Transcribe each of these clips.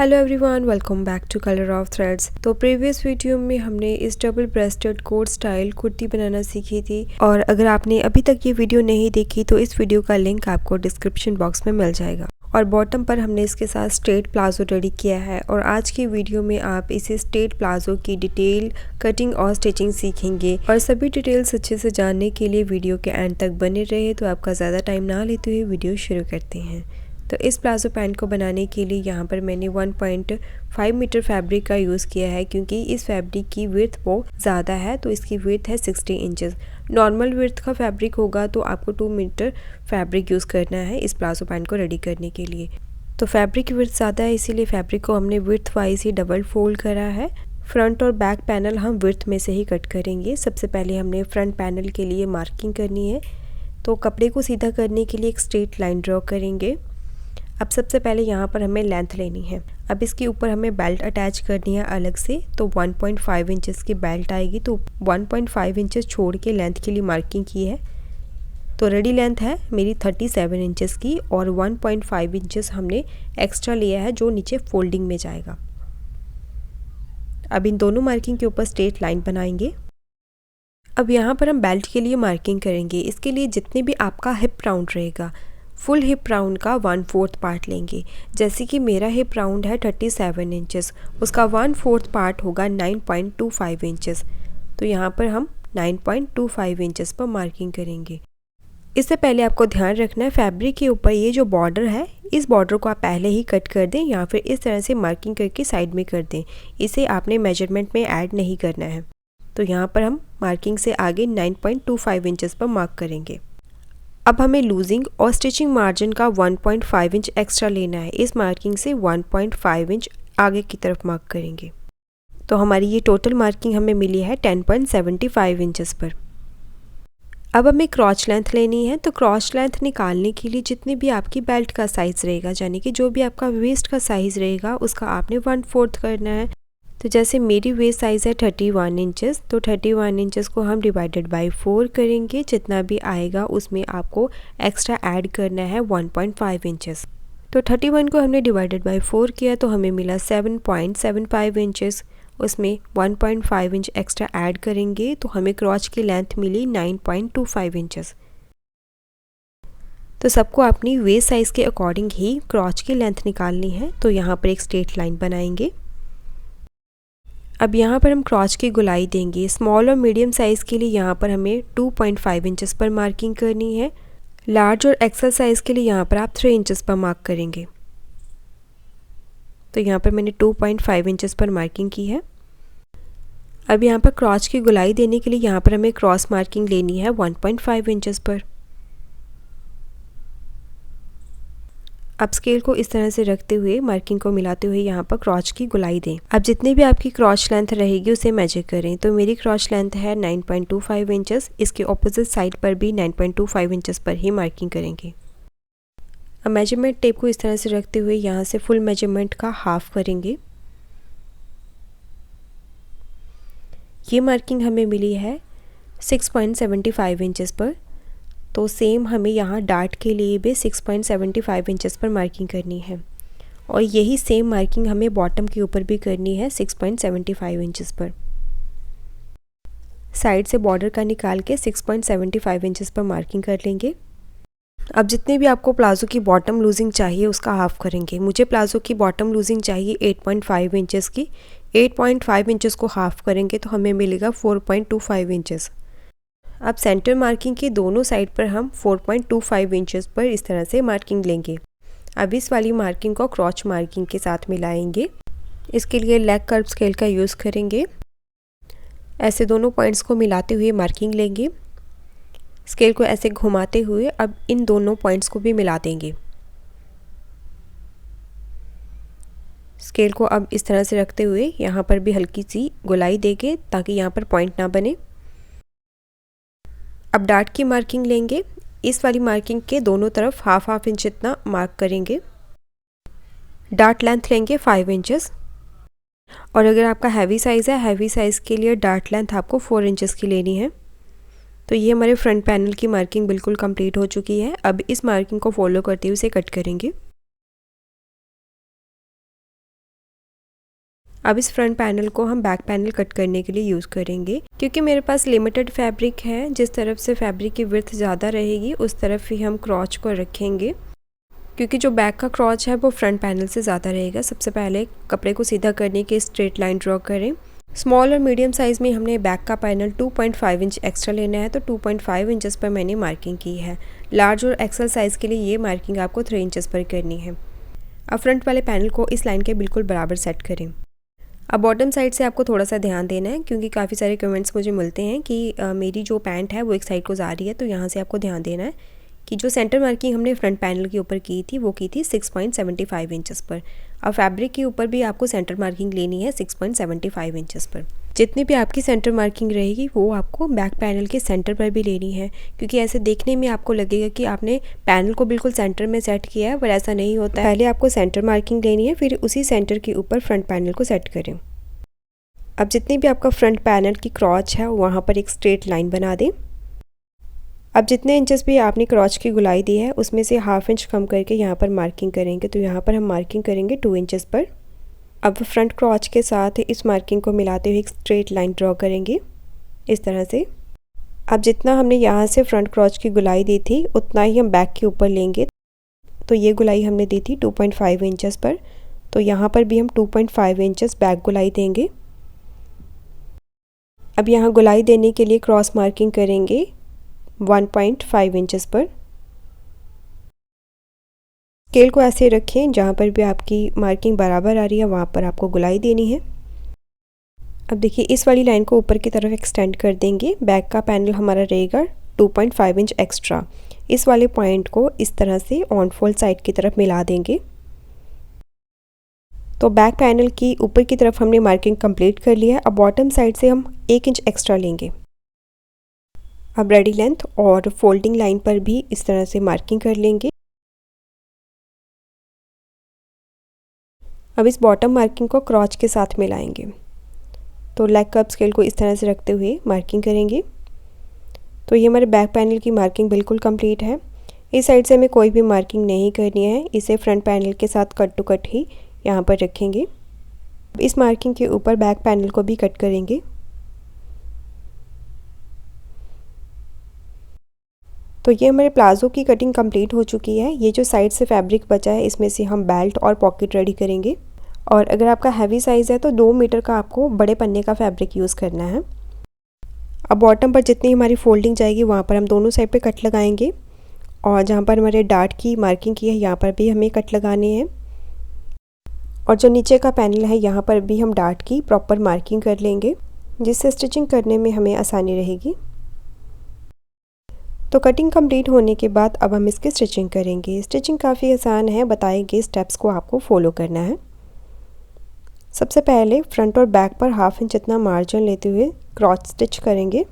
Hello everyone, welcome back to colour of threads. तो previous video में हमने इस double breasted coat style kurti बनाना सीखी थी और अगर आपने अभी तक ये वीडियो नहीं देखी तो इस वीडियो का लिंक आपको डिस्क्रिप्शन बॉक्स में मिल जाएगा। और बॉटम पर हमने इसके साथ स्ट्रेट प्लाजो रेडी किया है और आज की वीडियो में आप इसे स्ट्रेट प्लाजो की डिटेल कटिंग और स्टिचिंग सीखेंगे। और सभी डिटेल्स अच्छे से जानने के लिए वीडियो के एंड तक बने रहे। तो आपका ज़्यादा टाइम ना लेते हुए वीडियो शुरू करते हैं। तो इस प्लाजो पैंट को बनाने के लिए यहाँ पर मैंने 1.5 मीटर फैब्रिक का यूज़ किया है, क्योंकि इस फैब्रिक की विड्थ वो ज़्यादा है। तो इसकी विड्थ है 60 इंचेस। नॉर्मल विड्थ का फैब्रिक होगा तो आपको 2 मीटर फैब्रिक यूज़ करना है इस प्लाजो पैंट को रेडी करने के लिए। तो फैब्रिक की विड्थ ज़्यादा है, इसीलिए फैब्रिक को हमने विड्थ वाइज ही डबल फोल्ड करा है। फ्रंट और बैक पैनल हम विड्थ में से ही कट करेंगे। सबसे पहले हमने फ्रंट पैनल के लिए मार्किंग करनी है। तो कपड़े को सीधा करने के लिए एक स्ट्रेट लाइन ड्रॉ करेंगे। अब सबसे पहले यहाँ पर हमें लेंथ लेनी है। अब इसके ऊपर हमें बेल्ट अटैच करनी है अलग से। तो 1.5 इंचेस की बेल्ट आएगी। तो 1.5 इंचेस छोड़ के लेंथ के लिए मार्किंग की है। तो रेडी लेंथ है मेरी 37 इंचेस की और 1.5 इंचेस हमने एक्स्ट्रा लिया है जो नीचे फोल्डिंग में जाएगा। अब इन दोनों मार्किंग के ऊपर स्ट्रेट लाइन बनाएंगे। अब यहाँ पर हम बेल्ट के लिए मार्किंग करेंगे। इसके लिए जितने भी आपका हिप राउंड रहेगा, फुल हिप राउंड का 1/4 पार्ट लेंगे। जैसे कि मेरा हिप राउंड है 37 इंचेस, उसका 1/4 पार्ट होगा 9.25 इंचेस। तो यहाँ पर हम 9.25 इंचेस पर मार्किंग करेंगे। इससे पहले आपको ध्यान रखना है फैब्रिक के ऊपर ये जो बॉर्डर है, इस बॉर्डर को आप पहले ही कट कर दें या फिर इस तरह से मार्किंग करके साइड में कर दें। इसे आपने मेजरमेंट में ऐड नहीं करना है। तो यहाँ पर हम मार्किंग से आगे 9.25 इंचेस पर मार्क करेंगे। अब हमें लूजिंग और स्टिचिंग मार्जिन का 1.5 इंच एक्स्ट्रा लेना है। इस मार्किंग से 1.5 इंच आगे की तरफ मार्क करेंगे। तो हमारी ये टोटल मार्किंग हमें मिली है 10.75 इंचेस पर। अब हमें क्रॉच लेंथ लेनी है। तो क्रॉच लेंथ निकालने के लिए जितनी भी आपकी बेल्ट का साइज़ रहेगा, यानी कि जो भी आपका वेस्ट का साइज़ रहेगा, उसका आपने 1/4 करना है। तो जैसे मेरी वेस्ट साइज़ है 31 इंचेस, तो 31 इंचेस को हम डिवाइडेड बाय 4 करेंगे। जितना भी आएगा उसमें आपको एक्स्ट्रा ऐड करना है 1.5 इंचेस। तो 31 को हमने डिवाइडेड बाय 4 किया तो हमें मिला 7.75 इंचेस। उसमें 1.5 इंच एक्स्ट्रा ऐड करेंगे तो हमें क्रॉच की लेंथ मिली 9.25 इंचेस। तो सबको अपनी वेस्ट साइज़ के अकॉर्डिंग ही क्रॉच की लेंथ निकालनी है। तो यहाँ पर एक स्ट्रेट लाइन बनाएंगे। अब यहाँ पर हम क्रॉच की गोलाई देंगे। स्मॉल और मीडियम साइज़ के लिए यहाँ पर हमें 2.5 इंचेस पर मार्किंग करनी है। लार्ज और एक्सेल साइज़ के लिए यहाँ पर आप 3 इंचेस पर मार्क करेंगे। तो यहाँ पर मैंने 2.5 इंचेस पर मार्किंग की है। अब यहाँ पर क्रॉच की गोलाई देने के लिए यहाँ पर हमें क्रॉस मार्किंग लेनी है 1.5 इंचेस पर। अब स्केल को इस तरह से रखते हुए मार्किंग को मिलाते हुए यहाँ पर क्रॉच की गोलाई दें। अब जितनी भी आपकी क्रॉच लेंथ रहेगी उसे मेजर करें। तो मेरी क्रॉच लेंथ है 9.25 इंचेस। इसके ऑपोजिट साइड पर भी 9.25 इंचेस पर ही मार्किंग करेंगे। अब मेजरमेंट टेप को इस तरह से रखते हुए यहाँ से फुल मेजरमेंट का हाफ करेंगे। ये मार्किंग हमें मिली है 6.75 इंचेस पर। तो सेम हमें यहाँ डार्ट के लिए भी 6.75 इंचेस पर मार्किंग करनी है और यही सेम मार्किंग हमें बॉटम के ऊपर भी करनी है 6.75 इंचेस पर। साइड से बॉर्डर का निकाल के 6.75 इंचेस पर मार्किंग कर लेंगे। अब जितने भी आपको प्लाजो की बॉटम लूजिंग चाहिए उसका हाफ करेंगे। मुझे प्लाजो की बॉटम लूजिंग चाहिए 8.5 इंचेस की। 8.5 इंचेस को हाफ करेंगे तो हमें मिलेगा 4.25 इंचेस। अब सेंटर मार्किंग के दोनों साइड पर हम 4.25 इंचेस पर इस तरह से मार्किंग लेंगे। अब इस वाली मार्किंग को क्रॉच मार्किंग के साथ मिलाएंगे। इसके लिए लेग कर्व स्केल का यूज़ करेंगे। ऐसे दोनों पॉइंट्स को मिलाते हुए मार्किंग लेंगे। स्केल को ऐसे घुमाते हुए अब इन दोनों पॉइंट्स को भी मिला देंगे। स्केल को अब इस तरह से रखते हुए यहाँ पर भी हल्की सी गोलाई देंगे ताकि यहाँ पर पॉइंट ना बने। अब डार्ट की मार्किंग लेंगे। इस वाली मार्किंग के दोनों तरफ हाफ इंच इतना मार्क करेंगे। डार्ट लेंथ लेंगे 5 इंचेस। और अगर आपका हैवी साइज़ है, हैवी साइज़ के लिए डार्ट लेंथ आपको 4 इंचेस की लेनी है। तो ये हमारे फ्रंट पैनल की मार्किंग बिल्कुल कंप्लीट हो चुकी है। अब इस मार्किंग को फॉलो करते हुए इसे कट करेंगे। अब इस फ्रंट पैनल को हम बैक पैनल कट करने के लिए यूज़ करेंगे। क्योंकि मेरे पास लिमिटेड फैब्रिक है, जिस तरफ से फैब्रिक की विड्थ ज़्यादा रहेगी उस तरफ ही हम क्रॉच को रखेंगे, क्योंकि जो बैक का क्रॉच है वो फ्रंट पैनल से ज़्यादा रहेगा। सबसे पहले कपड़े को सीधा करने के स्ट्रेट लाइन ड्रॉ करें। स्मॉल और मीडियम साइज़ में हमने बैक का पैनल 2.5 इंच एक्स्ट्रा लेना है, तो 2.5 इंचेस पर मैंने मार्किंग की है। लार्ज और एक्सेल साइज़ के लिए ये मार्किंग आपको 3 इंचेस पर करनी है। अब फ्रंट वाले पैनल को इस लाइन के बिल्कुल बराबर सेट करें। अब बॉटम साइड से आपको थोड़ा सा ध्यान देना है, क्योंकि काफ़ी सारे कमेंट्स मुझे मिलते हैं कि मेरी जो पैंट है वो एक साइड को जा रही है, तो यहाँ से आपको ध्यान देना है कि जो सेंटर मार्किंग हमने फ्रंट पैनल के ऊपर की थी वो की थी 6.75 इंचेस पर। अब फैब्रिक के ऊपर भी आपको सेंटर मार्किंग लेनी है 6.75 इंचेस पर। जितनी भी आपकी सेंटर मार्किंग रहेगी वो आपको बैक पैनल के सेंटर पर भी लेनी है, क्योंकि ऐसे देखने में आपको लगेगा कि आपने पैनल को बिल्कुल सेंटर में सेट किया है, पर ऐसा नहीं होता है। पहले आपको सेंटर मार्किंग लेनी है, फिर उसी सेंटर के ऊपर फ्रंट पैनल को सेट करें। अब जितनी भी आपका फ्रंट पैनल की क्रॉच है वहाँ पर एक स्ट्रेट लाइन बना दें। अब जितने इंचेस भी आपने क्रॉच की गुलाई दी है उसमें से ½ इंच कम करके यहाँ पर मार्किंग करेंगे, तो यहाँ पर हम मार्किंग करेंगे 2 इंचेस पर। अब फ्रंट क्रॉच के साथ इस मार्किंग को मिलाते हुए एक स्ट्रेट लाइन ड्रॉ करेंगे इस तरह से। अब जितना हमने यहाँ से फ्रंट क्रॉच की गुलाई दी थी उतना ही हम बैक के ऊपर लेंगे, तो ये गुलाई हमने दी थी 2.5 इंचेस पर, तो यहाँ पर भी हम 2.5 इंचेस बैक गुलाई देंगे। अब यहाँ गुलाई देने के लिए क्रॉस मार्किंग करेंगे 1.5 इंचेस पर। स्केल को ऐसे रखें जहाँ पर भी आपकी मार्किंग बराबर आ रही है वहाँ पर आपको गुलाई देनी है। अब देखिए इस वाली लाइन को ऊपर की तरफ एक्सटेंड कर देंगे। बैक का पैनल हमारा रहेगा 2.5 इंच एक्स्ट्रा। इस वाले पॉइंट को इस तरह से ऑन फोल्ड साइड की तरफ मिला देंगे। तो बैक पैनल की ऊपर की तरफ हमने मार्किंग कंप्लीट कर लिया है। अब बॉटम साइड से हम 1 इंच एक्स्ट्रा लेंगे। अब रेडी लेंथ और फोल्डिंग लाइन पर भी इस तरह से मार्किंग कर लेंगे। अब इस बॉटम मार्किंग को क्रॉच के साथ मिलाएंगे, तो लेग कप स्केल को इस तरह से रखते हुए मार्किंग करेंगे। तो ये हमारे बैक पैनल की मार्किंग बिल्कुल कंप्लीट है। इस साइड से हमें कोई भी मार्किंग नहीं करनी है, इसे फ्रंट पैनल के साथ कट टू कट ही यहाँ पर रखेंगे। इस मार्किंग के ऊपर बैक पैनल को भी कट करेंगे। तो ये हमारे प्लाज़ो की कटिंग कंप्लीट हो चुकी है। ये जो साइड से फैब्रिक बचा है इसमें से हम बेल्ट और पॉकेट रेडी करेंगे। और अगर आपका हैवी साइज़ है तो 2 मीटर का आपको बड़े पन्ने का फैब्रिक यूज़ करना है। अब बॉटम पर जितनी हमारी फोल्डिंग जाएगी वहाँ पर हम दोनों साइड पे कट लगाएंगे, और जहाँ पर हमारे डार्ट की मार्किंग की है यहाँ पर भी हमें कट लगाने हैं। और जो नीचे का पैनल है यहाँ पर भी हम डार्ट की प्रॉपर मार्किंग कर लेंगे, जिससे स्टिचिंग करने में हमें आसानी रहेगी। तो कटिंग कंप्लीट होने के बाद अब हम इसकी स्टिचिंग करेंगे। स्टिचिंग काफ़ी आसान है, बताए गए स्टेप्स को आपको फॉलो करना है। सबसे पहले फ्रंट और बैक पर ½ इंच जितना मार्जिन लेते हुए क्रॉस स्टिच करेंगे।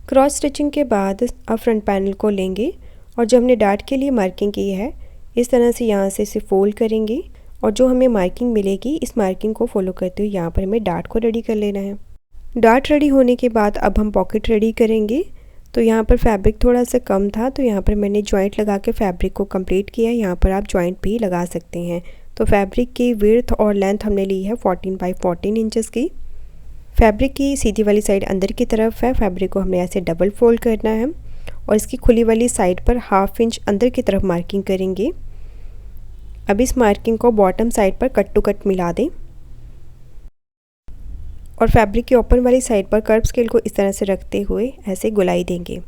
क्रॉस स्टिचिंग के बाद अब फ्रंट पैनल को लेंगे और जो हमने डार्ट के लिए मार्किंग की है इस तरह से यहाँ से इसे फोल्ड करेंगे, और जो हमें मार्किंग मिलेगी इस मार्किंग को फॉलो करते हुए यहाँ पर हमें डार्ट को रेडी कर लेना है। डार्ट रेडी होने के बाद अब हम पॉकेट रेडी करेंगे। तो यहाँ पर फैब्रिक थोड़ा सा कम था, तो यहाँ पर मैंने जॉइंट लगा के फैब्रिक को कंप्लीट किया। यहाँ पर आप जॉइंट भी लगा सकते हैं। तो फैब्रिक की विड्थ और लेंथ हमने ली है 14 बाई 14 इंचेस की। फैब्रिक की सीधी वाली साइड अंदर की तरफ है। फैब्रिक को हमने ऐसे डबल फोल्ड करना है और इसकी खुली वाली साइड पर ½ इंच अंदर की तरफ मार्किंग करेंगे। अब इस मार्किंग को बॉटम साइड पर कट टू कट मिला दें और फैब्रिक की ओपन वाली साइड पर कर्व स्केल को इस तरह से रखते हुए ऐसे गुलाई देंगे।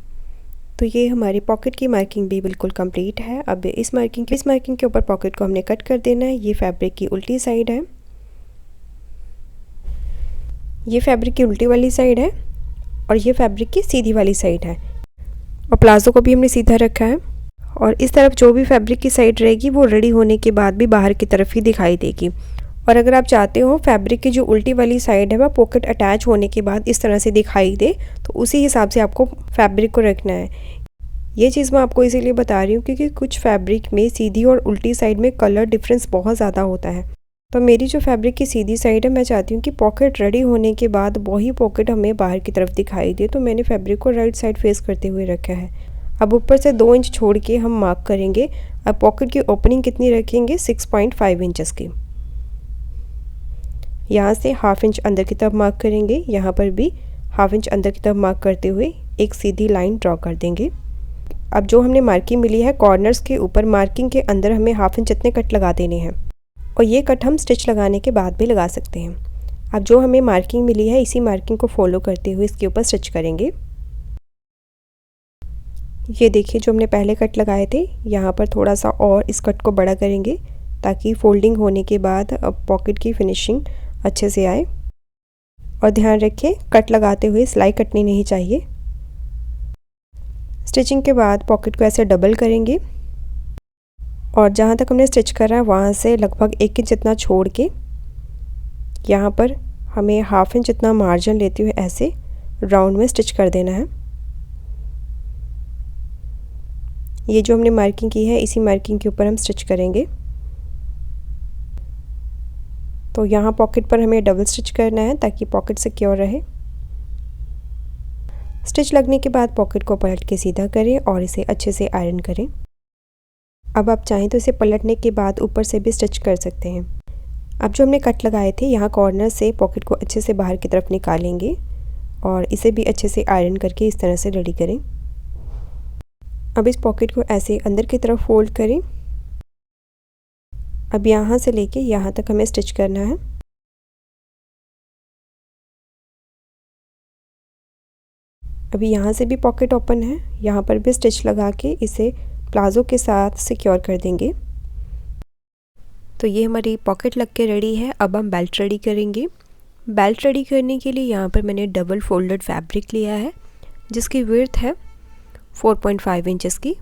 तो ये हमारी पॉकेट की मार्किंग भी बिल्कुल कंप्लीट है। अब इस मार्किंग के ऊपर पॉकेट को हमने कट कर देना है। ये फैब्रिक की उल्टी साइड है, ये फैब्रिक की उल्टी वाली साइड है और ये फैब्रिक की सीधी वाली साइड है। और प्लाजो को भी हमने सीधा रखा है, और इस तरफ जो भी फैब्रिक की साइड रहेगी वो रेडी होने के बाद भी बाहर की तरफ ही दिखाई देगी। और अगर आप चाहते हो फैब्रिक की जो उल्टी वाली साइड है वह पॉकेट अटैच होने के बाद इस तरह से दिखाई दे, तो उसी हिसाब से आपको फैब्रिक को रखना है। ये चीज़ मैं आपको इसीलिए बता रही हूँ क्योंकि कुछ फैब्रिक में सीधी और उल्टी साइड में कलर डिफरेंस बहुत ज़्यादा होता है। तो मेरी जो फैब्रिक की सीधी साइड है, मैं चाहती हूँ कि पॉकेट रेडी होने के बाद वही पॉकेट हमें बाहर की तरफ दिखाई दे, तो मैंने फैब्रिक को राइट साइड फेस करते हुए रखा है। अब ऊपर से 2 इंच छोड़ के हम मार्क करेंगे। अब पॉकेट की ओपनिंग कितनी रखेंगे? 6.5 इंचेस की। यहाँ से हाफ इंच अंदर की तरफ मार्क करेंगे, यहाँ पर भी हाफ इंच अंदर की तरफ मार्क करते हुए एक सीधी लाइन ड्रॉ कर देंगे। अब जो हमने मार्किंग मिली है कॉर्नर्स के ऊपर मार्किंग के अंदर हमें हाफ इंच इतने कट लगा देने हैं और ये कट हम स्टिच लगाने के बाद भी लगा सकते हैं। अब जो हमें मार्किंग मिली है इसी मार्किंग को फॉलो करते हुए इसके ऊपर स्टिच करेंगे। ये देखिए जो हमने पहले कट लगाए थे यहाँ पर थोड़ा सा और इस कट को बड़ा करेंगे ताकि फोल्डिंग होने के बाद अब पॉकेट की फिनिशिंग अच्छे से आए। और ध्यान रखें कट लगाते हुए सिलाई कटनी नहीं चाहिए। स्टिचिंग के बाद पॉकेट को ऐसे डबल करेंगे और जहाँ तक हमने स्टिच करा है वहाँ से लगभग 1 इंच जितना छोड़ के यहाँ पर हमें हाफ इंच जितना मार्जिन लेते हुए ऐसे राउंड में स्टिच कर देना है। ये जो हमने मार्किंग की है इसी मार्किंग के ऊपर हम स्टिच करेंगे। तो यहाँ पॉकेट पर हमें डबल स्टिच करना है ताकि पॉकेट सिक्योर रहे। स्टिच लगने के बाद पॉकेट को पलट के सीधा करें और इसे अच्छे से आयरन करें। अब आप चाहें तो इसे पलटने के बाद ऊपर से भी स्टिच कर सकते हैं। अब जो हमने कट लगाए थे यहाँ कॉर्नर से पॉकेट को अच्छे से बाहर की तरफ निकालेंगे और इसे भी अच्छे से आयरन करके इस तरह से रेडी करें। अब इस पॉकेट को ऐसे अंदर की तरफ फोल्ड करें। अब यहाँ से लेके यहाँ तक हमें स्टिच करना है। अभी यहाँ से भी पॉकेट ओपन है, यहाँ पर भी स्टिच लगा के इसे प्लाजो के साथ सिक्योर कर देंगे। तो ये हमारी पॉकेट लग के रेडी है। अब हम बेल्ट रेडी करेंगे। बेल्ट रेडी करने के लिए यहाँ पर मैंने डबल फोल्डेड फैब्रिक लिया है जिसकी विड्थ है 4.5 इंचेस की।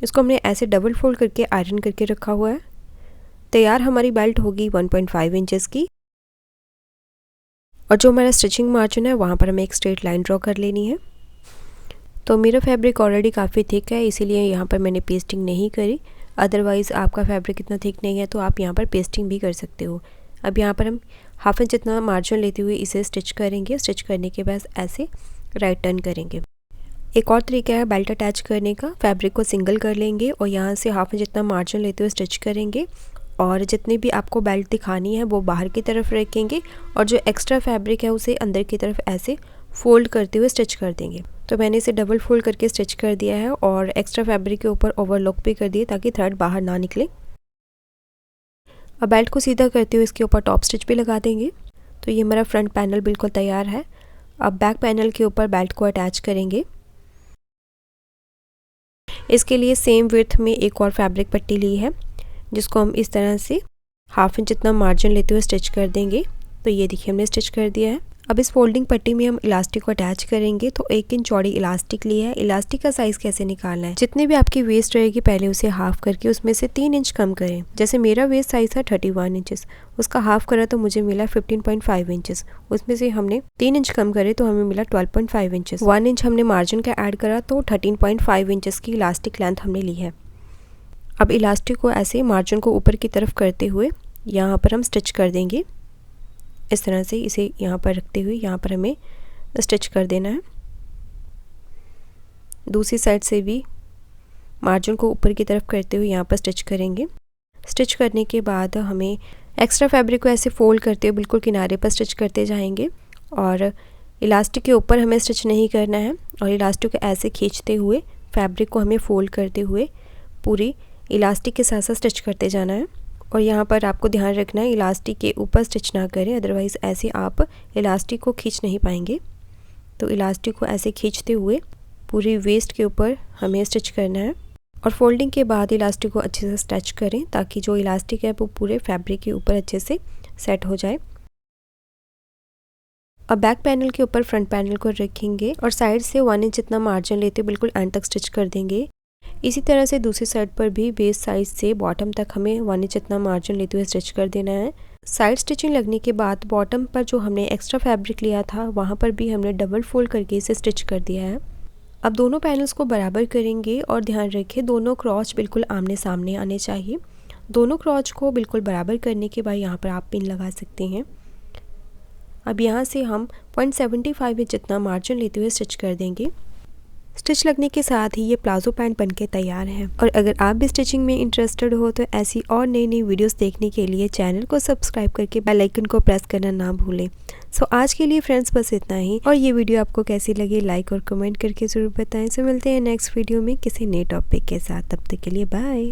इसको हमने ऐसे डबल फोल्ड करके आयरन करके रखा हुआ है। तैयार हमारी बेल्ट होगी 1.5 इंचेस की। और जो हमारा स्टिचिंग मार्जिन है वहाँ पर हमें एक स्ट्रेट लाइन ड्रॉ कर लेनी है। तो मेरा फैब्रिक ऑलरेडी काफ़ी थिक है इसीलिए यहाँ पर मैंने पेस्टिंग नहीं करी। अदरवाइज़ आपका फैब्रिक इतना थिक नहीं है तो आप यहाँ पर पेस्टिंग भी कर सकते हो। अब यहाँ पर हम हाफ इंच जितना मार्जिन लेते हुए इसे स्टिच करेंगे। स्टिच करने के बाद ऐसे राइट टर्न करेंगे। एक और तरीका है बेल्ट अटैच करने का। फैब्रिक को सिंगल कर लेंगे और यहाँ से हाफ इंच जितना मार्जिन लेते हुए स्टिच करेंगे और जितनी भी आपको बेल्ट दिखानी है वो बाहर की तरफ रखेंगे और जो एक्स्ट्रा फैब्रिक है उसे अंदर की तरफ ऐसे फोल्ड करते हुए स्टिच कर देंगे। तो मैंने इसे डबल फोल्ड करके स्टिच कर दिया है और एक्स्ट्रा फैब्रिक के ऊपर ओवरलॉक भी कर दिए ताकि थ्रेड बाहर ना निकले। अब बेल्ट को सीधा करते हुए इसके ऊपर टॉप स्टिच भी लगा देंगे। तो ये हमारा फ्रंट पैनल बिल्कुल तैयार है। अब बैक पैनल के ऊपर बेल्ट को अटैच करेंगे। इसके लिए सेम विड्थ में एक और फैब्रिक पट्टी ली है जिसको हम इस तरह से हाफ इंच जितना मार्जिन लेते हुए स्टिच कर देंगे। तो ये देखिए हमने स्टिच कर दिया है। अब इस फोल्डिंग पट्टी में हम इलास्टिक को अटैच करेंगे। तो 1 इंच चौड़ी इलास्टिक ली है। इलास्टिक का साइज़ कैसे निकालना है, जितनी भी आपकी वेस्ट रहेगी पहले उसे हाफ करके उसमें से 3 इंच कम करें। जैसे मेरा वेस्ट साइज़ था 31 इंचेस, उसका हाफ करा तो मुझे मिला 15.5 इंचेस। उसमें से हमने 3 इंच कम करे तो हमें मिला 12.5 इंचेस। 1 इंच हमने मार्जिन का ऐड करा तो 13.5 इंचेस की इलास्टिक लेंथ हमने ली है। अब इलास्टिक को ऐसे मार्जिन को ऊपर की तरफ करते हुए यहाँ पर हम स्टिच कर देंगे। इस तरह से इसे यहाँ पर रखते हुए यहाँ पर हमें स्टिच कर देना है। दूसरी साइड से भी मार्जिन को ऊपर की तरफ करते हुए यहाँ पर स्टिच करेंगे। स्टिच करने के बाद हमें एक्स्ट्रा फैब्रिक को ऐसे फोल्ड करते हुए बिल्कुल किनारे पर स्टिच करते जाएंगे और इलास्टिक के ऊपर हमें स्टिच नहीं करना है और इलास्टिक को ऐसे खींचते हुए फैब्रिक को हमें फोल्ड करते हुए पूरी इलास्टिक के साथ साथ स्टिच करते जाना है। और यहाँ पर आपको ध्यान रखना है इलास्टिक के ऊपर स्टिच ना करें, अदरवाइज़ ऐसे आप इलास्टिक को खींच नहीं पाएंगे। तो इलास्टिक को ऐसे खींचते हुए पूरी वेस्ट के ऊपर हमें स्टिच करना है और फोल्डिंग के बाद इलास्टिक को अच्छे से स्ट्रेच करें ताकि जो इलास्टिक है वो पूरे फैब्रिक के ऊपर अच्छे से सेट हो जाए। अब बैक पैनल के ऊपर फ्रंट पैनल को रखेंगे और साइड से 1 इंच जितना मार्जिन लेते बिल्कुल एंड तक स्टिच कर देंगे। इसी तरह से दूसरी साइड पर भी बेस साइज से बॉटम तक हमें 1 इंच इतना मार्जिन लेते हुए स्टिच कर देना है। साइड स्टिचिंग लगने के बाद बॉटम पर जो हमने एक्स्ट्रा फैब्रिक लिया था वहाँ पर भी हमने डबल फोल्ड करके इसे स्टिच कर दिया है। अब दोनों पैनल्स को बराबर करेंगे और ध्यान रखें दोनों क्रॉच बिल्कुल आमने सामने आने चाहिए। दोनों क्रॉच को बिल्कुल बराबर करने के बाद यहाँ पर आप पिन लगा सकते हैं। अब यहाँ से हम 0.75 इंच जितना मार्जिन लेते हुए स्टिच कर देंगे। स्टिच लगने के साथ ही ये प्लाजो पैंट बनके तैयार है। और अगर आप भी स्टिचिंग में इंटरेस्टेड हो तो ऐसी और नई नई वीडियोस देखने के लिए चैनल को सब्सक्राइब करके बेल आइकन को प्रेस करना ना भूलें। सो आज के लिए फ्रेंड्स बस इतना ही, और ये वीडियो आपको कैसी लगी लाइक और कमेंट करके ज़रूर बताएं। सो मिलते हैं नेक्स्ट वीडियो में किसी नए टॉपिक के साथ, तब तक के लिए बाय।